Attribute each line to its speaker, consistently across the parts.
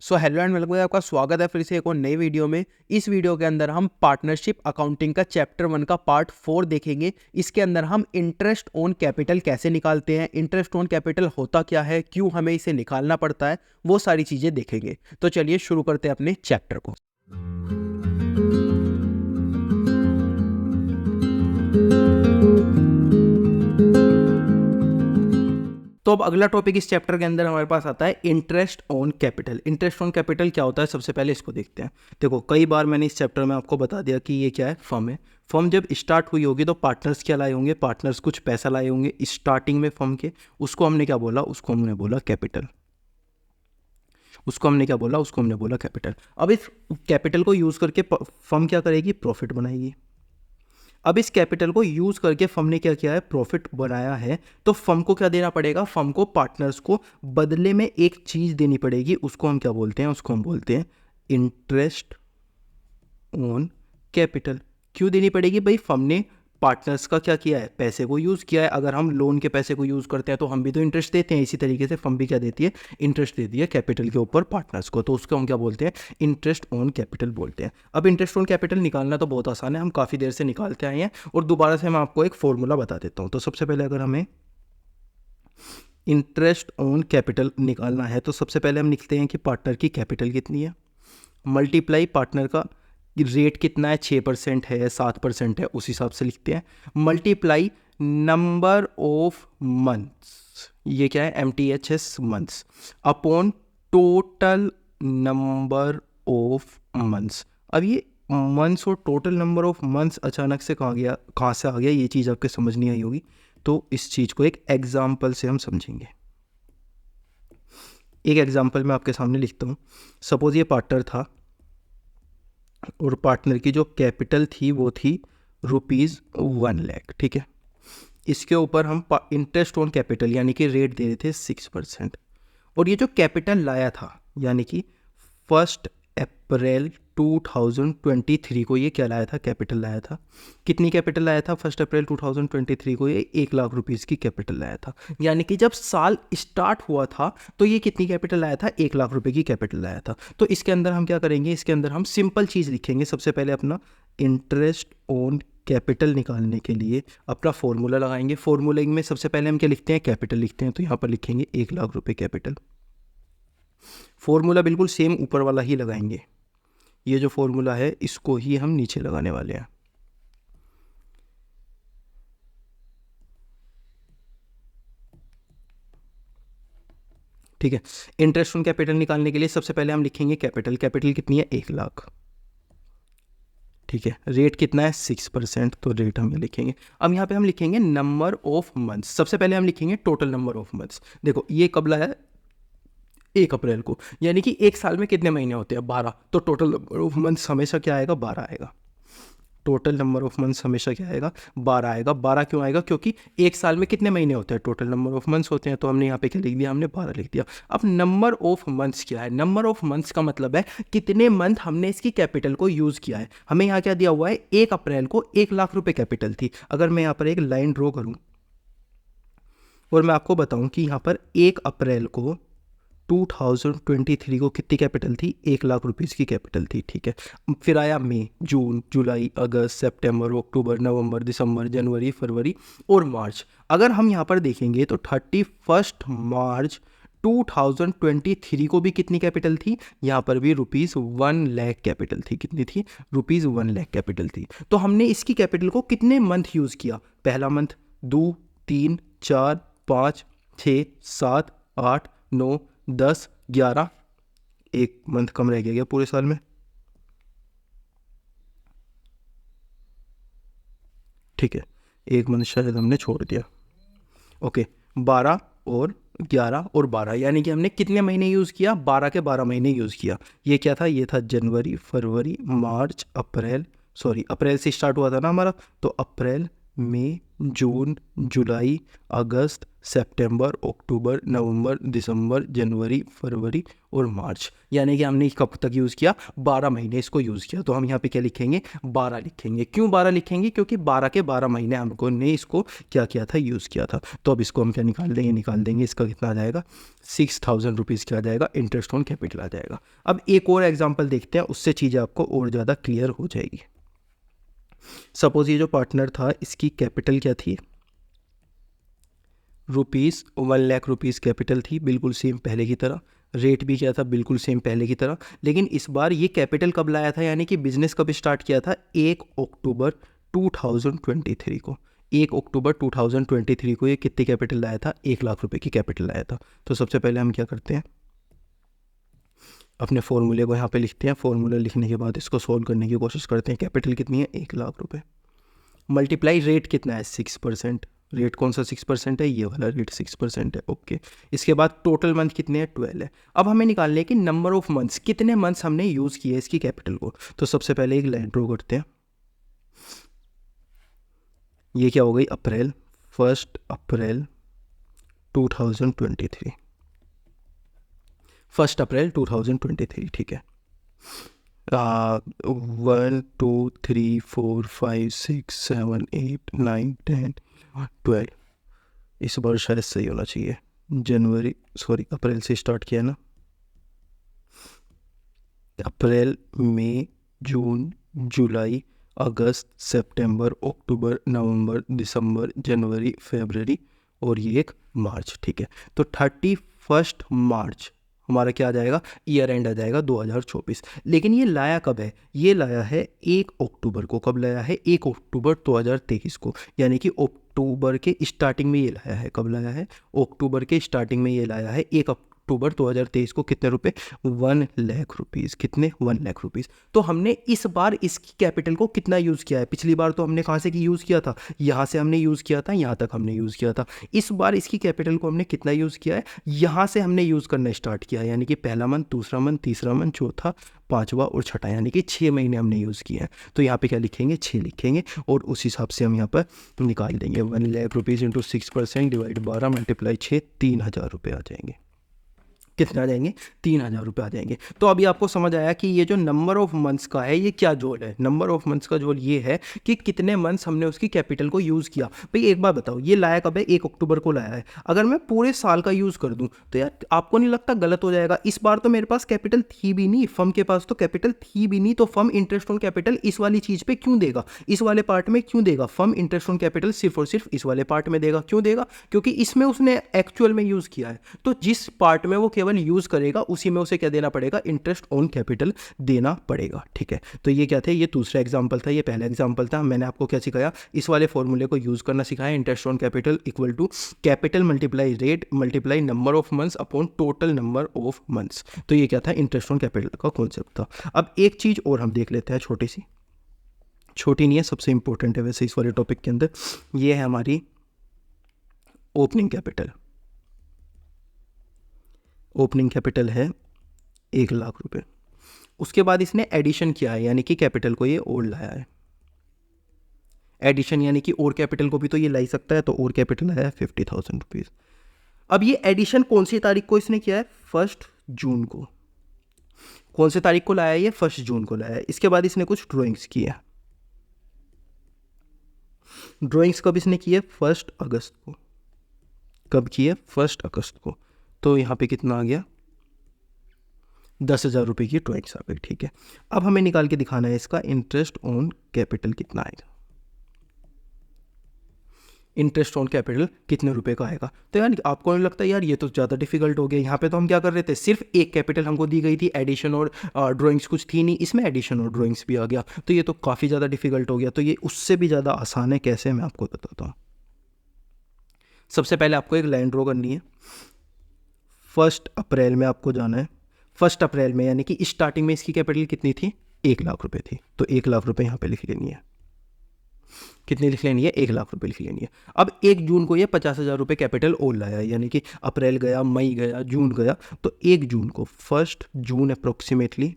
Speaker 1: Hello and welcome, आपका स्वागत है फिर से एक और नई वीडियो में। इस वीडियो के अंदर हम पार्टनरशिप अकाउंटिंग का चैप्टर 1 का पार्ट 4 देखेंगे। इसके अंदर हम इंटरेस्ट ऑन कैपिटल कैसे निकालते हैं, इंटरेस्ट ऑन कैपिटल होता क्या है, क्यों हमें इसे निकालना पड़ता है, वो सारी चीज़ें देखेंगे। तो चलिए शुरू करते हैं अपने चैप्टर को। तो अब अगला टॉपिक इस चैप्टर के अंदर हमारे पास आता है interest on capital. Interest on capital क्या होता है, सबसे पहले इसको देखते हैं। देखो, कई बार मैंने इस चैप्टर में आपको बता दिया कि ये क्या है, फर्म है। फर्म जब स्टार्ट हुई होगी तो पार्टनर्स क्या लाए होंगे, पार्टनर्स कुछ पैसा लाए होंगे स्टार्टिंग में फर्म के। उसको हमने क्या बोला, उसको हमने बोला कैपिटल। उसको हमने बोला कैपिटल। अब इस कैपिटल को यूज़ करके फर्म क्या करेगी, प्रॉफिट बनाएगी। अब इस कैपिटल को यूज करके फर्म ने क्या किया है, प्रॉफिट बनाया है। तो फर्म को क्या देना पड़ेगा, फर्म को पार्टनर्स को बदले में एक चीज देनी पड़ेगी। उसको हम क्या बोलते हैं, उसको हम बोलते हैं इंटरेस्ट ऑन कैपिटल। क्यों देनी पड़ेगी भाई, फर्म ने पार्टनर्स का क्या किया है, पैसे को यूज़ किया है। अगर हम लोन के पैसे को यूज़ करते हैं तो हम भी तो इंटरेस्ट देते हैं। इसी तरीके से फर्म भी क्या देती है, इंटरेस्ट देती है कैपिटल के ऊपर पार्टनर्स को। तो उसको हम क्या बोलते हैं, इंटरेस्ट ऑन कैपिटल बोलते हैं। अब इंटरेस्ट ऑन कैपिटल निकालना तो बहुत आसान है, हम काफ़ी देर से निकालते आए हैं। और दोबारा से मैं आपको एक फॉर्मूला बता देता हूँ। तो सबसे पहले अगर हमें इंटरेस्ट ऑन कैपिटल निकालना है तो सबसे पहले हम लिखते हैं कि पार्टनर की कैपिटल कितनी है, मल्टीप्लाई पार्टनर का रेट कितना है, 6% है, 7% है, उस हिसाब से लिखते हैं। मल्टीप्लाई नंबर ऑफ मंथ्स, ये क्या है, MTHS months, upon total number of months. अब ये मंथ्स और टोटल नंबर ऑफ मंथ्स अचानक से कहाँ से आ गया, ये चीज़ आपके समझ नहीं आई होगी। तो इस चीज़ को एक एग्जाम्पल से हम समझेंगे। एक एग्जाम्पल मैं आपके सामने लिखता हूँ। सपोज ये पार्टनर था और पार्टनर की जो कैपिटल थी वो थी ₹1,00,000, ठीक है। इसके ऊपर हम इंटरेस्ट ऑन कैपिटल यानी कि रेट दे रहे थे 6%। और ये जो कैपिटल लाया था यानी कि 1 अप्रैल 2023 को ये क्या लाया था, कैपिटल लाया था। कितनी कैपिटल लाया था 1 अप्रैल 2023 को, ये 1,00,000 रुपीज़ की कैपिटल लाया था। यानी कि जब साल स्टार्ट हुआ था तो ये कितनी कैपिटल लाया था, 1,00,000 रुपये की कैपिटल लाया था। तो इसके अंदर हम क्या करेंगे, इसके अंदर हम सिंपल चीज़ लिखेंगे। सबसे पहले अपना इंटरेस्ट ऑन कैपिटल निकालने के लिए अपना फॉर्मूला लगाएंगे। फॉर्मूले में सबसे पहले हम क्या लिखते हैं, कैपिटल लिखते हैं। तो यहाँ पर लिखेंगे 1,00,000 रुपये कैपिटल। फॉर्मूला बिल्कुल सेम ऊपर वाला ही लगाएंगे। ये जो फॉर्मूला है इसको ही हम नीचे लगाने वाले हैं। ठीक है। इंटरेस्ट ऑन कैपिटल निकालने के लिए सबसे पहले हम लिखेंगे कैपिटल। कैपिटल कितनी है, 1,00,000, ठीक है। रेट कितना है, 6%, तो रेट हम ये लिखेंगे। अब यहाँ पे हम लिखेंगे नंबर ऑफ मंथ्स। सबसे पहले हम लिखेंगे टोटल नंबर ऑफ मंथ्स। देखो ये कब लाया, 1 अप्रैल को, यानी कि एक साल में कितने महीने होते हैं, 12। तो टोटल नंबर ऑफ मंथ्स हमेशा क्या आएगा, 12 आएगा। टोटल नंबर ऑफ मंथ्स हमेशा क्या आएगा, 12 आएगा। 12 क्यों आएगा, क्योंकि एक साल में कितने महीने होते हैं, टोटल नंबर ऑफ मंथ्स होते हैं। तो हमने यहाँ पे क्या लिख दिया, हमने 12 लिख दिया। अब नंबर ऑफ मंथ्स क्या है, नंबर ऑफ मंथ्स का मतलब है कितने मंथ हमने इसकी कैपिटल को यूज़ किया है। हमें यहाँ क्या दिया हुआ है, 1 अप्रैल को 1,00,000 रुपये कैपिटल थी। अगर मैं यहाँ पर एक लाइन ड्रॉ करूँ और मैं आपको बताऊँ कि यहाँ पर 1 अप्रैल को 2023 को कितनी कैपिटल थी, 1,00,000 रुपीज़ की कैपिटल थी, ठीक है। फिर आया मई, जून, जुलाई, अगस्त, सितंबर, अक्टूबर, नवंबर, दिसंबर, जनवरी, फरवरी और मार्च। अगर हम यहाँ पर देखेंगे तो 31 मार्च 2023 को भी कितनी कैपिटल थी, यहाँ पर भी ₹1,00,000 कैपिटल थी। कितनी थी, ₹1,00,000 कैपिटल थी। तो हमने इसकी कैपिटल को कितने मंथ यूज़ किया, पहला मंथ, 2, 3, 4, 5, 6, 7, 8, 9, 10, 11, एक मंथ कम रह गया पूरे साल में, ठीक है। एक मंथ शायद हमने छोड़ दिया, ओके। 12 और 11 और 12, यानी कि हमने कितने महीने यूज़ किया, 12 के 12 महीने यूज़ किया। ये क्या था, ये था जनवरी, फरवरी, मार्च, अप्रैल, सॉरी अप्रैल से स्टार्ट हुआ था ना हमारा, तो अप्रैल, मई, जून, जुलाई, अगस्त, सितंबर, अक्टूबर, नवंबर, दिसंबर, जनवरी, फरवरी और मार्च। यानी कि हमने कब तक यूज़ किया, 12 महीने इसको यूज़ किया। तो हम यहाँ पे क्या लिखेंगे, 12 लिखेंगे। क्यों 12 लिखेंगे, क्योंकि 12 के 12 महीने हमको ने इसको क्या किया था, यूज़ किया था। तो अब इसको हम क्या निकाल देंगे, इसका कितना आ जाएगा, 6000 रुपीज़ क्या आ जाएगा, इंटरेस्ट ऑन कैपिटल आ जाएगा। अब एक और एग्जाम्पल देखते हैं, उससे चीज़ें आपको और ज़्यादा क्लियर हो जाएगी। सपोज ये जो पार्टनर था, इसकी कैपिटल क्या थी, ₹1,00,000 कैपिटल थी, बिल्कुल सेम पहले की तरह। रेट भी क्या था, बिल्कुल सेम पहले की तरह। लेकिन इस बार ये कैपिटल कब लाया था, यानी कि बिजनेस कब स्टार्ट किया था, 1 अक्टूबर 2023 को। 1 अक्टूबर 2023 को ये कितनी कैपिटल लाया था, 1,00,000 रुपये की कैपिटल लाया था। तो सबसे पहले हम क्या करते हैं, अपने फॉर्मूले को यहाँ पे लिखते हैं। फॉर्मूला लिखने के बाद इसको सोल्व करने की कोशिश करते हैं। कैपिटल कितनी है, 1,00,000 रुपये, मल्टीप्लाई रेट कितना है, 6%। रेट कौन सा 6% है, ये वाला रेट 6% है। ओके, इसके बाद टोटल मंथ कितने हैं, 12 है। अब हमें निकालने कि नंबर ऑफ मंथ्स, कितने मंथ्स हमने यूज़ किए इसकी कैपिटल को। तो सबसे पहले एक लाइन ड्रॉ करते हैं। ये क्या हो गई, अप्रैल, 1 अप्रैल 2023, 1 अप्रैल 2023, ठीक है। 1 2 3 4 5 6 7 8 9 10 12, इस बार शायद सही होना चाहिए। जनवरी, सॉरी, अप्रैल से स्टार्ट किया ना, अप्रैल, मई, जून, जुलाई, अगस्त, सितंबर, अक्टूबर, नवंबर, दिसंबर, जनवरी, फरवरी और ये एक मार्च, ठीक है। तो 31 मार्च हमारा क्या आ जाएगा, ईयर एंड आ जाएगा 2024। लेकिन ये लाया कब है, ये लाया है 1 अक्टूबर को। कब लाया है, 1 अक्टूबर 2023 को। यानी कि अक्टूबर के स्टार्टिंग में ये लाया है। कब लाया है, अक्टूबर के स्टार्टिंग में ये लाया है, 1 अक्टूबर 2023 को। कितने रुपए, 1,00,000 रुपीज़। कितने, 1,00,000 रुपीज़। तो हमने इस बार इसकी कैपिटल को कितना यूज़ किया है, पिछली बार तो हमने कहाँ से यूज़ किया था, यहाँ से हमने यूज़ किया था, यहाँ तक हमने यूज़ किया था। इस बार इसकी कैपिटल को हमने कितना यूज़ किया है, यहाँ से हमने यूज़ करना स्टार्ट किया, यानी कि पहला मंथ, दूसरा मंथ, तीसरा मंथ, चौथा, पाँचवा और छठा, यानी कि 6 महीने हमने यूज़ किए हैं। तो यहाँ पे क्या लिखेंगे, 6 लिखेंगे और उस हिसाब से हम यहाँ पर निकाल देंगे। 1,00,000 रुपीज़ इंटू 6% डिवाइड 12 मल्टीप्लाई 6, 3,000 रुपये आ जाएंगे। कितने आ जाएंगे, 3,000 रुपये आ जाएंगे। तो अभी आपको समझ आया कि ये जो नंबर ऑफ मंथ्स का है, ये क्या जोड़ है। नंबर ऑफ मंथ्स का जोड़ ये है कि कितने मंथ्स हमने उसकी कैपिटल को यूज़ किया। भाई एक बार बताओ, ये लाया कब है, 1 अक्टूबर को लाया है। अगर मैं पूरे साल का यूज़ कर दूं तो यार आपको नहीं लगता गलत हो जाएगा। इस बार तो मेरे पास कैपिटल थी भी नहीं, फर्म के पास तो कैपिटल थी भी नहीं, तो फर्म इंटरेस्ट ऑन कैपिटल इस वाली चीज़ पे क्यों देगा, इस वाले पार्ट में क्यों देगा। फर्म इंटरेस्ट ऑन कैपिटल सिर्फ और सिर्फ इस वाले पार्ट में देगा। क्यों देगा, क्योंकि इसमें उसने एक्चुअल में यूज़ किया है। तो जिस पार्ट में वो केवल यूज़ करेगा उसी में उसे क्या देना पड़ेगा, इंटरेस्ट ऑन कैपिटल देना पड़ेगा, ठीक है। तो ये क्या थे, ये दूसरा एग्जांपल था, ये पहला एग्जांपल था। मैंने आपको क्या सिखाया, इस वाले फॉर्मूले को यूज़ करना सिखाया। Interest on capital equal to capital multiply rate multiply number of months upon total number of months. तो ये क्या था, इंटरेस्ट ऑन कैपिटल का कॉन्सेप्ट था। अब एक चीज़ और हम देख लेते हैं, छोटी सी, छोटी नहीं है, सबसे इंपॉर्टेंट है वैसे इस वाले टॉपिक के अंदर। ये है हमारी ओपनिंग कैपिटल। ओपनिंग कैपिटल है 1,00,000 रुपये। उसके बाद इसने एडिशन किया है, यानी कि कैपिटल को ये और लाया है। एडिशन यानी कि और कैपिटल को भी तो ये ला ही सकता है, तो और कैपिटल आया है 50,000 रुपीज़। अब ये एडिशन कौन सी तारीख को इसने किया है, 1 जून को। कौन सी तारीख को लाया है, ये 1 जून को लाया है। इसके बाद इसने कुछ ड्राइंग्स किया। ड्राइंग्स कब इसने की है, 1 अगस्त को। कब की है, 1 अगस्त को। तो यहाँ पे कितना आ गया, 10,000 रुपये की ड्राइंग्स आ गई, ठीक है। अब हमें निकाल के दिखाना है इसका इंटरेस्ट ऑन कैपिटल कितना आएगा। इंटरेस्ट ऑन कैपिटल कितने रुपए का आएगा। तो यार आपको नहीं लगता यार ये तो ज़्यादा डिफिकल्ट हो गया। यहाँ पे तो हम क्या कर रहे थे, सिर्फ एक कैपिटल हमको दी गई थी, एडिशन और ड्राइंग्स कुछ थी नहीं, इसमें एडिशन और ड्राइंग्स भी आ गया। तो ये तो काफ़ी ज़्यादा डिफिकल्ट हो गया। तो ये उससे भी ज़्यादा आसान है। कैसे, मैं आपको बताता हूँ। सबसे पहले आपको एक लाइन ड्रॉ करनी है। 1 अप्रैल में आपको जाना है। 1 अप्रैल में यानी कि स्टार्टिंग में इसकी कैपिटल कितनी थी, 1,00,000 रुपये थी। तो 1,00,000 रुपये यहाँ पे लिख लेनी है। कितनी लिख लेनी है, 1,00,000 रुपये लिख लेनी है। अब 1 जून को ये 50,000 रुपये कैपिटल और लाया, यानी कि अप्रैल गया, मई गया, जून गया। तो 1 जून को, 1 जून अप्रोक्सीमेटली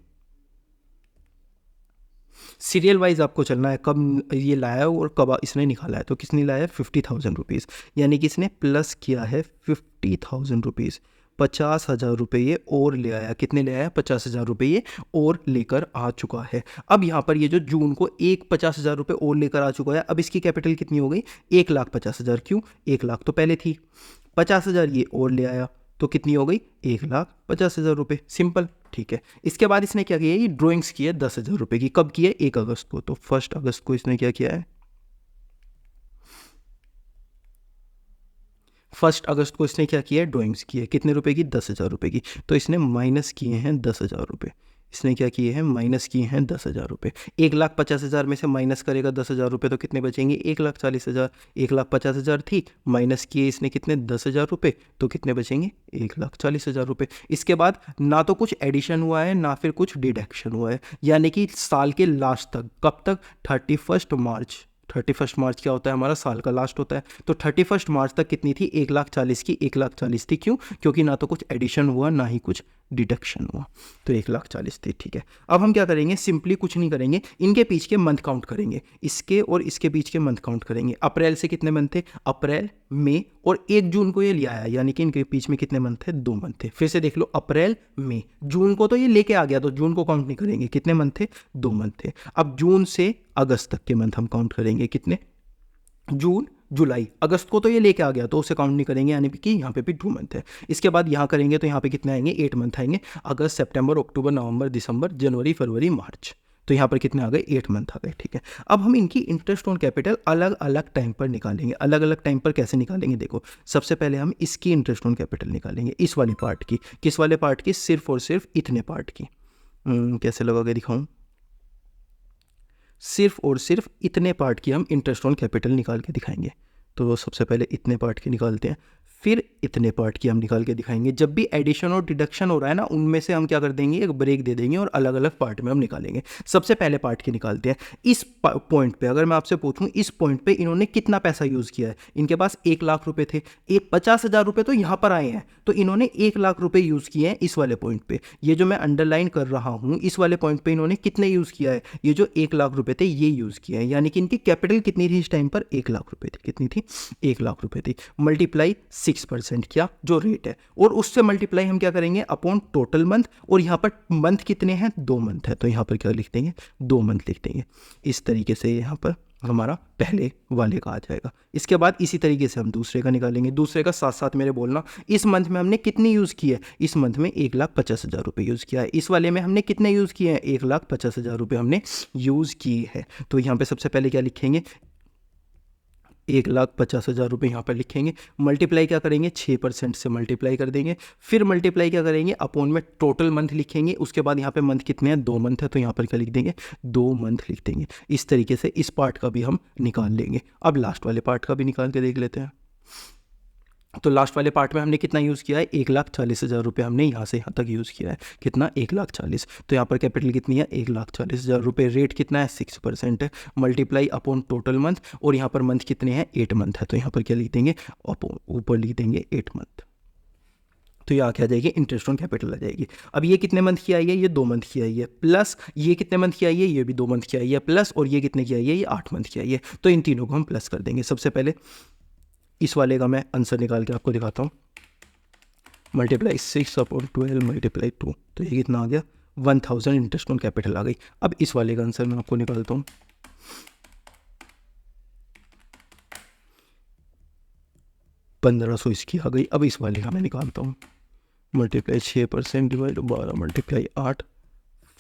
Speaker 1: सीरियल वाइज आपको चलना है, कब ये लाया है और कब इसने निकाला है। तो किसने लाया है 50,000 रुपीज़, यानी कि इसने प्लस किया है 50,000 रुपीज़, 50,000 रुपये ये और ले आया। कितने ले आया? 50,000 रुपये ये और लेकर आ चुका है। अब यहाँ पर ये जो जून को 50,000 रुपये और लेकर आ चुका है, अब इसकी कैपिटल कितनी हो गई? 1,50,000। क्यों? 1 लाख तो पहले थी, 50,000 ये और ले आया, तो कितनी हो गई? 1,50,000 रुपये। सिंपल, ठीक है। इसके बाद इसने क्या किया? ये ड्राइंग्स की है 10,000 रुपये की। कब की है? 1 अगस्त को। तो 1 अगस्त को इसने क्या किया है? 1 अगस्त को इसने क्या किया है? ड्राइंग्स की है। कितने रुपए की? 10,000 रुपये की। तो इसने माइनस किए हैं 10,000 रुपये। इसने क्या किए हैं? माइनस किए हैं 10,000 रुपये। 1,50,000 में से माइनस करेगा 10,000 रुपये, तो कितने बचेंगे? 1,40,000। 1,50,000 थी, माइनस किए इसने कितने? 10,000 रुपये, तो कितने बचेंगे? 1,40,000 रुपये। इसके बाद ना तो कुछ एडिशन हुआ है ना फिर कुछ डिडक्शन हुआ है, यानी कि साल के लास्ट तक। कब तक? 31 मार्च। 31 मार्च क्या होता है? हमारा साल का लास्ट होता है। तो 31 मार्च तक कितनी थी? 1,40,000 की। 1,40,000 थी। क्यों? क्योंकि ना तो कुछ एडिशन हुआ ना ही कुछ डिडक्शन हुआ, तो 1,40,000 थी। ठीक है, अब हम क्या करेंगे? सिंपली कुछ नहीं करेंगे, इनके बीच के मंथ काउंट करेंगे। इसके और इसके बीच के मंथ काउंट करेंगे। अप्रैल से कितने मंथ थे? अप्रैल, मई और 1 जून को ये ले आया, यानी कि इनके बीच में कितने मंथ थे? 2 मंथ थे। फिर से देख लो, अप्रैल, मई, जून को तो ये लेके आ गया, तो जून को काउंट नहीं करेंगे। कितने मंथ थे? 2 मंथ थे। अब जून से अगस्त तक के मंथ हम काउंट करेंगे। कितने? जून, जुलाई, अगस्त को तो ये लेके आ गया, तो उसे काउंट नहीं करेंगे, यानी कि यहाँ पे भी 2 मंथ है। इसके बाद यहाँ करेंगे तो यहाँ पे कितने आएंगे? 8 मंथ आएंगे। अगस्त, सितंबर, अक्टूबर, नवंबर, दिसंबर, जनवरी, फरवरी, मार्च। तो यहाँ पर कितने आ गए? 8 मंथ आ गए। ठीक है, अब हम इनकी इंटरेस्ट ऑन कैपिटल अलग अलग टाइम पर निकालेंगे। अलग अलग टाइम पर कैसे निकालेंगे? देखो, सबसे पहले हम इसकी इंटरेस्ट ऑन कैपिटल निकालेंगे, इस वाली पार्ट की। किस वाले पार्ट की? सिर्फ और सिर्फ इतने पार्ट की। कैसे लगा के दिखाऊं? सिर्फ और सिर्फ इतने पार्ट की हम इंटरेस्ट ऑन कैपिटल निकाल के दिखाएंगे। तो सबसे पहले इतने पार्ट की निकालते हैं, फिर इतने पार्ट की हम निकाल के दिखाएंगे। जब भी एडिशन और डिडक्शन हो रहा है ना, उनमें से हम क्या कर देंगे? एक ब्रेक दे देंगे और अलग अलग पार्ट में हम निकालेंगे। सबसे पहले पार्ट की निकालते हैं। इस पॉइंट पे अगर मैं आपसे पूछूं, इस पॉइंट पे इन्होंने कितना पैसा यूज़ किया है? इनके पास 1 लाख रुपए थे, 50,000 रुपये तो यहाँ पर आए हैं, तो इन्होंने 1 लाख रुपये यूज़ किए हैं इस वाले पॉइंट पे। ये जो मैं अंडरलाइन कर रहा हूँ, इस वाले पॉइंट पे इन्होंने कितने यूज़ किया है? ये जो 1 लाख रुपये थे ये यूज़ किया है, यानी कि इनकी कैपिटल कितनी थी इस टाइम पर? 1 लाख रुपये थी। कितनी थी? 1 लाख रुपये थी। मल्टीप्लाई 6% किया, जो रेट है, और उससे मल्टीप्लाई हम क्या करेंगे? Upon total month. और यहाँ पर मंथ कितने हैं? 2 मंथ है, तो यहाँ पर क्या लिख देंगे? 2 मंथ लिख देंगे। इस तरीके से यहाँ पर हमारा पहले वाले का आ जाएगा। इसके बाद इसी तरीके से हम दूसरे का निकालेंगे। दूसरे का साथ साथ मेरे बोलना, इस मंथ में हमने कितनी यूज़ की है? इस मंथ में 1,50,000 रुपये यूज़ किया है। इस वाले में हमने कितने यूज़ किए हैं? 1,50,000 रुपये हमने यूज़ किए हैं। तो यहाँ पे सबसे पहले क्या लिखेंगे? 1,50,000 रुपये यहाँ पर लिखेंगे। मल्टीप्लाई क्या करेंगे? 6% से मल्टीप्लाई कर देंगे। फिर मल्टीप्लाई क्या करेंगे? अपॉन में टोटल मंथ लिखेंगे। उसके बाद यहाँ पे मंथ कितने हैं? 2 मंथ है, तो यहाँ पर क्या लिख देंगे? 2 मंथ लिख देंगे। इस तरीके से इस पार्ट का भी हम निकाल लेंगे। अब लास्ट वाले पार्ट का भी निकाल के देख लेते हैं। तो लास्ट वाले पार्ट में हमने कितना यूज़ किया है? 1,40,000 रुपये हमने यहाँ से यहाँ तक यूज़ किया है। कितना? 1,40,000। तो यहाँ पर कैपिटल कितनी है? 1,40,000 रुपये। रेट कितना है? 6% है। मल्टीप्लाई अपॉन टोटल मंथ, और यहाँ पर मंथ कितने हैं? 8 मंथ है, तो यहाँ पर क्या लिख देंगे? ऊपर लिख देंगे 8 मंथ। तो ये आके आ जाएगी इंटरेस्ट ऑन कैपिटल आ जाएगी। अब ये कितने मंथ की आई है? ये 2 मंथ की आई है, प्लस ये कितने मंथ की आई है? ये भी 2 मंथ की आई है, प्लस और ये कितने की आई है? ये 8 मंथ की आई है। तो इन तीनों को हम प्लस कर देंगे। सबसे पहले इस वाले का मैं आंसर निकाल के आपको दिखाता हूँ। मल्टीप्लाई 6/12 मल्टीप्लाई 2, तो ये कितना आ गया? 1,000 इंटरेस्ट ऑन कैपिटल आ गई। अब इस वाले का आंसर मैं आपको निकालता हूँ। ₹1,500 इसकी आ गई। अब इस वाले का मैं निकालता हूँ। मल्टीप्लाई 6% डिवाइड 12 मल्टीप्लाई 8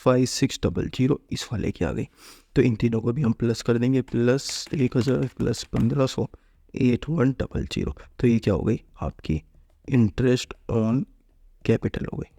Speaker 1: 5600, इस वाले की आ गई। तो इन तीनों को भी हम प्लस कर देंगे। Plus 1,000 plus 1,500 8100। तो ये क्या हो गई? आपकी इंटरेस्ट ऑन कैपिटल हो गई।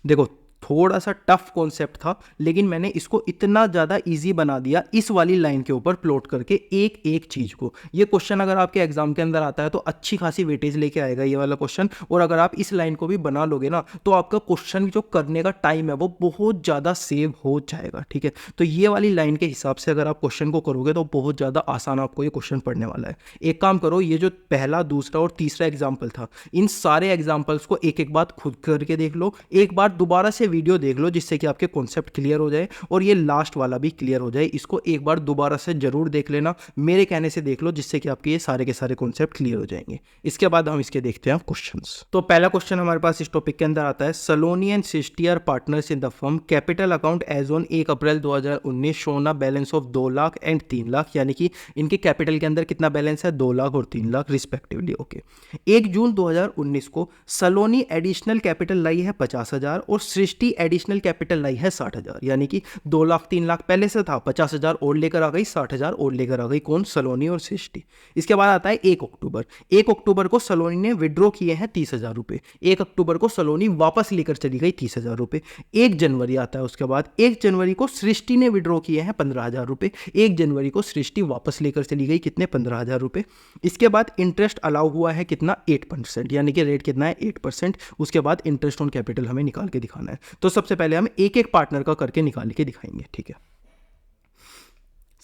Speaker 1: देखो, थोड़ा सा टफ कॉन्सेप्ट था, लेकिन मैंने इसको इतना ज़्यादा इजी बना दिया इस वाली लाइन के ऊपर प्लॉट करके एक एक चीज़ को। ये क्वेश्चन अगर आपके एग्जाम के अंदर आता है तो अच्छी खासी वेटेज लेके आएगा ये वाला क्वेश्चन। और अगर आप इस लाइन को भी बना लोगे ना, तो आपका क्वेश्चन जो करने का टाइम है वो बहुत ज़्यादा सेव हो जाएगा। ठीक है, तो ये वाली लाइन के हिसाब से अगर आप क्वेश्चन को करोगे तो बहुत ज़्यादा आसान आपको ये क्वेश्चन पढ़ने वाला है। एक काम करो, ये जो पहला, दूसरा और तीसरा एग्जाम्पल था, इन सारे एग्जाम्पल्स को एक एक बार खुद करके देख लो। एक बार दोबारा से वीडियो देख लो जिससे कि आपके कॉन्सेप्ट क्लियर हो जाए और ये लास्ट वाला भी क्लियर हो जाए। इसको एक बार दोबारा से जरूर देख लेना, मेरे कहने से देख लो, जिससे कि आपके ये सारे के सारे कॉन्सेप्ट क्लियर हो जाएंगे। इसके बाद हम इसके देखते हैं क्वेश्चंस। तो पहला क्वेश्चन हमारे पास इस टॉपिक के अंदर आता है, Saloni and Sisti are partners in the firm, capital account as on 1 April 2019 shown balance of 2 lakh and 3 lakh, यानी कि इनके कैपिटल के अंदर कितना बैलेंस है, 2 लाख और 3 लाख रिस्पेक्टिवली। ओके, 1 जून 2019 को सलोनी एडिशनल कैपिटल लाई है 50,000 और सृष्टि एडिशनल कैपिटल लाई है 60,000, यानी कि 2 लाख 3 लाख पहले से था, 50,000 और लेकर आ गई, 60,000 और लेकर आ गई, कौन, सलोनी और सृष्टि। इसके बाद आता है 1 अक्टूबर। 1 अक्टूबर को सलोनी ने विड्रॉ किए हैं 30,000 रुपये। 1 अक्टूबर को सलोनी वापस लेकर चली गई 30,000 रुपये। 1 जनवरी आता है, उसके बाद 1 जनवरी को सृष्टि ने विड्रॉ किए हैं 15,000 रुपये। 1 जनवरी को सृष्टि वापस लेकर चली गई, कितने, 15,000 रुपये। इसके बाद इंटरेस्ट अलाउ हुआ है कितना, 8%, यानी कि रेट कितना है, 8%। उसके बाद इंटरेस्ट ऑन कैपिटल हमें निकाल के दिखाना है। तो सबसे पहले हम एक एक पार्टनर का करके निकाल के दिखाएंगे, ठीक है।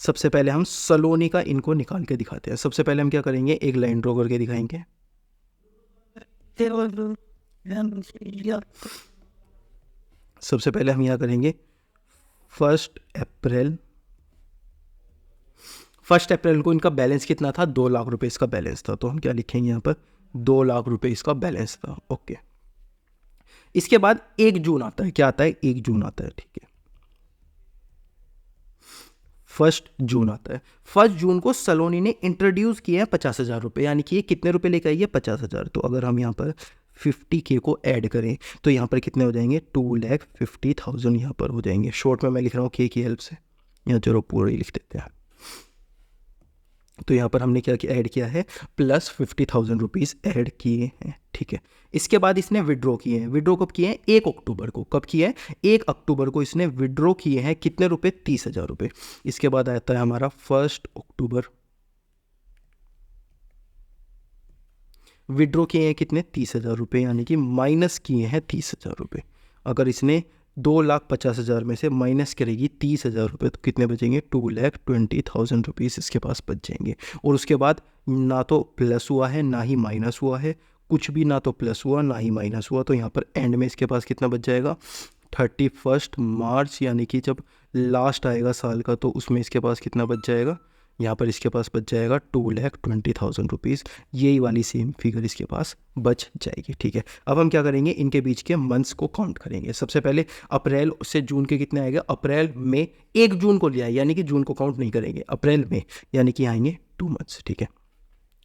Speaker 1: सबसे पहले हम सलोनी का इनको निकाल के दिखाते हैं। सबसे पहले हम क्या करेंगे, एक लाइन ड्रॉ करके दिखाएंगे। सबसे पहले हम यहां करेंगे 1 अप्रैल। 1 अप्रैल को इनका बैलेंस कितना था, 2 लाख रुपए इसका बैलेंस था, तो हम क्या लिखेंगे यहाँ पर, 2 लाख रुपए इसका बैलेंस था। ओके, इसके बाद 1 जून आता है, क्या आता है, 1 जून आता है, ठीक है। 1 जून आता है। 1 जून को सलोनी ने इंट्रोड्यूस किया है 50,000 रुपये, यानी कि ये कितने रुपए लेकर आई है, 50,000। तो अगर हम यहाँ पर 50K को ऐड करें तो यहाँ पर कितने हो जाएंगे, 2,50,000 यहाँ पर हो जाएंगे। शॉर्ट में मैं लिख रहा हूँ K की हेल्प से, यहाँ चलो पूरा ही लिख देते हैं। तो यहाँ पर हमने क्या किया, ऐड किया है, प्लस 50,000 रुपीज़ ऐड किए हैं, ठीक है। इसके बाद इसने विड्रॉ किए हैं। विड्रॉ कब किए हैं, 1 अक्टूबर को। कब किए हैं, 1 अक्टूबर को इसने विड्रॉ किए हैं, कितने रुपए, 30,000 रुपये। इसके बाद आता है हमारा 1 अक्टूबर, विड्रॉ किए हैं कितने, 30,000 रुपये, यानी कि माइनस किए हैं 30,000 रुपये। अगर इसने 2,50,000 में से माइनस करेगी 30,000 रुपये, तो कितने बचेंगे, 2,20,000 रुपीज़ इसके पास बच जाएंगे। और उसके बाद ना तो प्लस हुआ है ना ही माइनस हुआ है, कुछ भी ना तो प्लस हुआ ना ही माइनस हुआ, तो यहाँ पर एंड में इसके पास कितना बच जाएगा, 31 मार्च, यानी कि जब लास्ट आएगा साल का तो उसमें इसके पास कितना बच जाएगा, यहाँ पर इसके पास बच जाएगा 2,20,000 रुपीज़। यही वाली सेम फिगर इसके पास बच जाएगी, ठीक है। अब हम क्या करेंगे, इनके बीच के मंथ्स को काउंट करेंगे। सबसे पहले अप्रैल से जून के कितने आएंगे, अप्रैल में 1 जून को ले आए, यानी कि जून को काउंट नहीं करेंगे, अप्रैल में, यानी कि आएंगे 2 मंथ्स, ठीक है।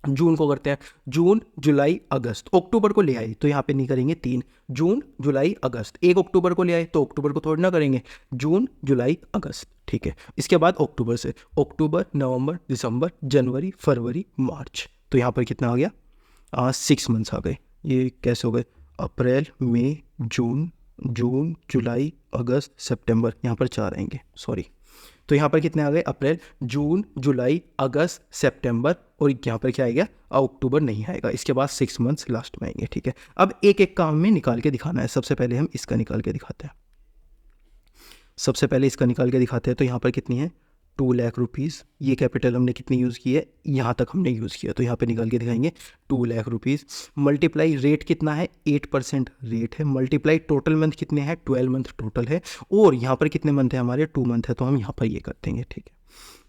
Speaker 1: जून को करते हैं, जून जुलाई अगस्त। अक्टूबर को ले आए तो यहाँ पे नहीं करेंगे 3, जून जुलाई अगस्त। 1 अक्टूबर को ले आए तो अक्टूबर को थोड़ी ना करेंगे, जून जुलाई अगस्त, ठीक है। इसके बाद अक्टूबर से, अक्टूबर नवंबर दिसंबर जनवरी फरवरी मार्च, तो यहाँ पर कितना आ गया, 6 मंथ्स आ गए। ये कैसे हो गए, अप्रैल मई जून, जून जुलाई अगस्त सितंबर, यहाँ पर 4 आएंगे, सॉरी। तो यहाँ पर कितने आ गए, अप्रैल जून जुलाई अगस्त सितंबर, और यहाँ पर क्या आएगा, अक्टूबर नहीं आएगा। इसके बाद 6 मंथ्स लास्ट में आएंगे, ठीक है। अब एक एक काम में निकाल के दिखाना है। सबसे पहले हम इसका निकाल के दिखाते हैं। सबसे पहले इसका निकाल के दिखाते हैं, तो यहाँ पर कितनी है, 2 लाख रुपीज़। ये कैपिटल हमने कितनी यूज़ की है, यहाँ तक हमने यूज़ किया, तो यहाँ पे निकाल के दिखाएंगे 2 लाख रुपीज़। मल्टीप्लाई रेट कितना है, 8% रेट है। मल्टीप्लाई टोटल मंथ कितने हैं, 12 मंथ टोटल है। और यहाँ पर कितने मंथ है हमारे, 2 मंथ है, तो हम यहाँ पर ये कर देंगे, ठीक है।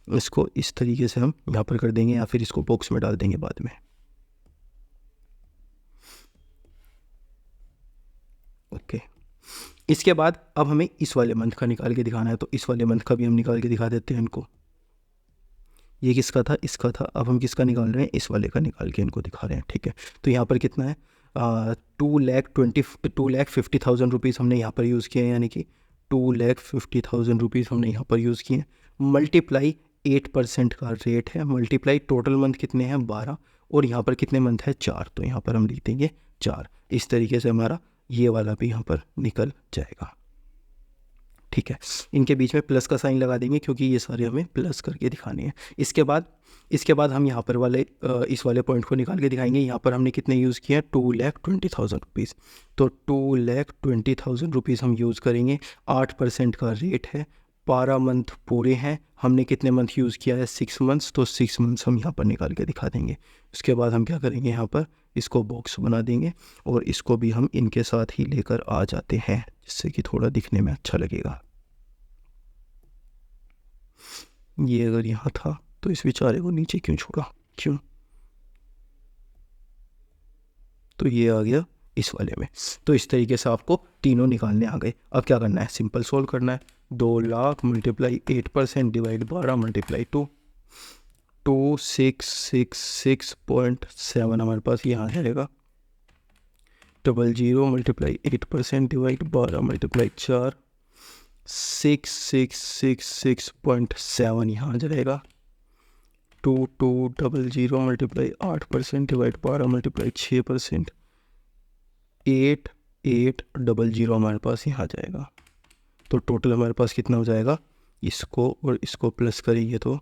Speaker 1: इसको इस तरीके से हम यहाँ पर कर देंगे, या फिर इसको बॉक्स में डाल देंगे बाद में। ओके, इसके बाद अब हमें इस वाले मंथ का निकाल के दिखाना है, तो इस वाले मंथ का भी हम निकाल के दिखा देते हैं इनको। ये किसका था, इसका था। अब हम किसका निकाल रहे हैं, इस वाले का निकाल के इनको दिखा रहे हैं, ठीक है। तो यहाँ पर कितना है, 2,50,000 रुपीज़ हमने यहाँ पर यूज़ किए हैं, यानी कि 2,50,000 रुपीज़ हमने यहाँ पर यूज़ किए हैं। मल्टीप्लाई 8% का रेट है। मल्टीप्लाई टोटल मंथ कितने हैं, 12, और यहाँ पर कितने मंथ है, 4, तो यहाँ पर हम लिख देंगे 4। इस तरीके से हमारा ये वाला भी यहाँ पर निकल जाएगा, ठीक है। इनके बीच में प्लस का साइन लगा देंगे क्योंकि ये सारे हमें प्लस करके दिखाने हैं। इसके बाद हम यहाँ पर वाले इस वाले पॉइंट को निकाल के दिखाएंगे। यहाँ पर हमने कितने यूज़ किए हैं, 2,20,000 रुपीज़, तो 2,20,000 रुपीज़ हम यूज़ करेंगे। 8% का रेट है, 12 मंथ पूरे हैं। हमने कितने मंथ यूज़ किया है, 6 मंथ्स, तो 6 मंथ्स हम यहाँ पर निकाल के दिखा देंगे। उसके बाद हम क्या करेंगे, यहाँ पर इसको बॉक्स बना देंगे और इसको भी हम इनके साथ ही लेकर आ जाते हैं, जिससे कि थोड़ा दिखने में अच्छा लगेगा। ये अगर यहाँ था तो इस बेचारे को नीचे क्यों छोड़ा, क्यों? तो ये आ गया इस वाले में। तो इस तरीके से आपको तीनों निकालने आ गए। अब क्या करना है, सिंपल सोल्व करना है। 2 लाख मल्टीप्लाई 8% डिवाइड 12 मल्टीप्लाई 2, 2666.7 हमारे पास यहाँ जाएगा। 00 मल्टीप्लाई 8% डिवाइड 12 मल्टीप्लाई 4, 6666.7 यहाँ जाएगा। 2200 मल्टीप्लाई 8% डिवाइड 12 मल्टीप्लाई 6%, 8800 हमारे पास यहाँ जाएगा। तो टोटल हमारे पास कितना हो जाएगा, इसको और इसको प्लस करेंगे तो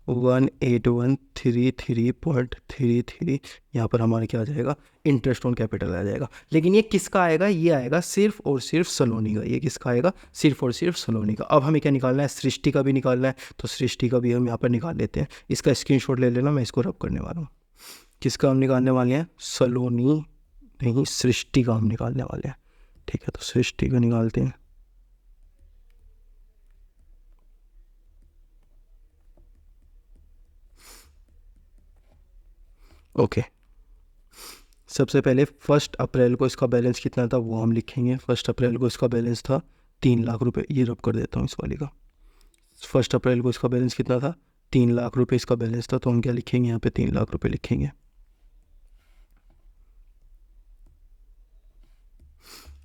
Speaker 1: 181333.33 यहाँ पर हमारा क्या आ जाएगा, इंटरेस्ट ऑन कैपिटल आ जाएगा। लेकिन ये किसका आएगा, ये आएगा सिर्फ और सिर्फ सलोनी का। ये किसका आएगा, सिर्फ और सिर्फ सलोनी का। अब हमें क्या निकालना है, सृष्टि का भी निकालना है। तो सृष्टि का भी हम यहाँ पर निकाल लेते हैं। इसका स्क्रीनशॉट ले लेना, मैं इसको रब करने वाला हूँ। किसका हम निकालने वाले हैं, सलोनी नहीं, सृष्टि का हम निकालने वाले हैं। ठीक है, तो सृष्टि का निकालते हैं। ओके, सबसे पहले 1 अप्रैल को इसका बैलेंस कितना था वो हम लिखेंगे। 1 अप्रैल को इसका बैलेंस था 3 लाख रुपए। ये रब कर देता हूँ इस वाले का। 1 अप्रैल को इसका बैलेंस कितना था, 3 लाख रुपए इसका बैलेंस था। तो हम क्या लिखेंगे यहाँ पे, 3 लाख रुपए लिखेंगे।